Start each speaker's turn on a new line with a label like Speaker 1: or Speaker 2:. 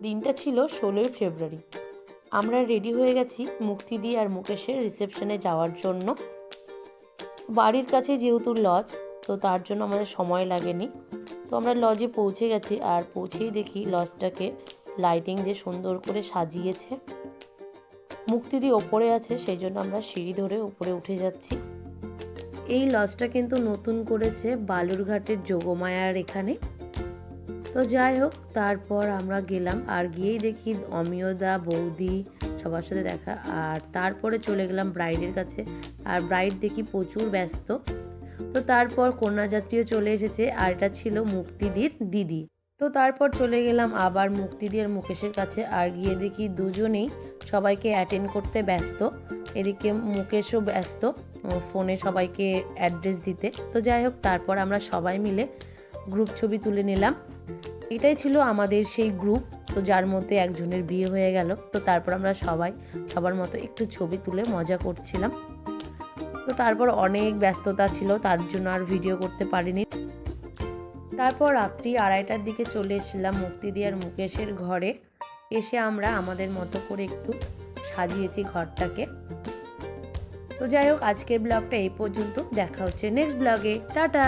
Speaker 1: দিনটা ছিল 16ই ফেব্রুয়ারি। আমরা রেডি হয়ে গেছি মুক্তিদি আর মুকেশের রিসেপশনে যাওয়ার জন্য। বাড়ির কাছে যেহেতু লজ, তো তার জন্য আমাদের সময় লাগেনি। তো আমরা লজে পৌঁছে গেছি, আর পৌঁছেই দেখি লজটাকে লাইটিং দিয়ে সুন্দর করে সাজিয়েছে। মুক্তিদি ওপরে আছে, সেই জন্য আমরা সিঁড়ি ধরে উপরে উঠে যাচ্ছি। এই লজটা কিন্তু নতুন করেছে বালুরঘাটের যোগমায়ার এখানে। তো যাই হোক, তারপর আমরা গেলাম, আর গিয়েই দেখি অমিয়দা, বৌদি সবার সাথে দেখা। আর তারপরে চলে গেলাম ব্রাইডের কাছে, আর ব্রাইড দেখি প্রচুর ব্যস্ত। তো তারপর কন্যাযাত্রীও চলে এসেছে, আর এটা ছিল মুক্তিদির দিদি। তো তারপর চলে গেলাম আবার মুক্তিদি আর মুকেশের কাছে, আর গিয়ে দেখি দুজনেই সবাইকে অ্যাটেন্ড করতে ব্যস্ত। এদিকে মুকেশও ব্যস্ত ফোনে সবাইকে অ্যাড্রেস দিতে। তো যাই হোক, তারপর আমরা সবাই মিলে গ্রুপ ছবি তুলে নিলাম। এটাই ছিল আমাদের সেই গ্রুপ, তো যার মধ্যে একজনের বিয়ে হয়ে গেল। তো তারপর আমরা সবাই সবার মতো একটু ছবি তুলে মজা করছিলাম। তো তারপর অনেক ব্যস্ততা ছিল, তার জন্য আর ভিডিও করতে পারিনি। তারপর রাত্রি 2:30টার দিকে চলে এসেছিলাম মুক্তিদি আর মুকেশের ঘরে। এসে আমরা আমাদের মতো করে একটু সাজিয়েছি ঘরটাকে। তো যাই হোক, আজকের ব্লগটা এই পর্যন্ত। দেখা হচ্ছে নেক্সট ব্লগে। টাটা।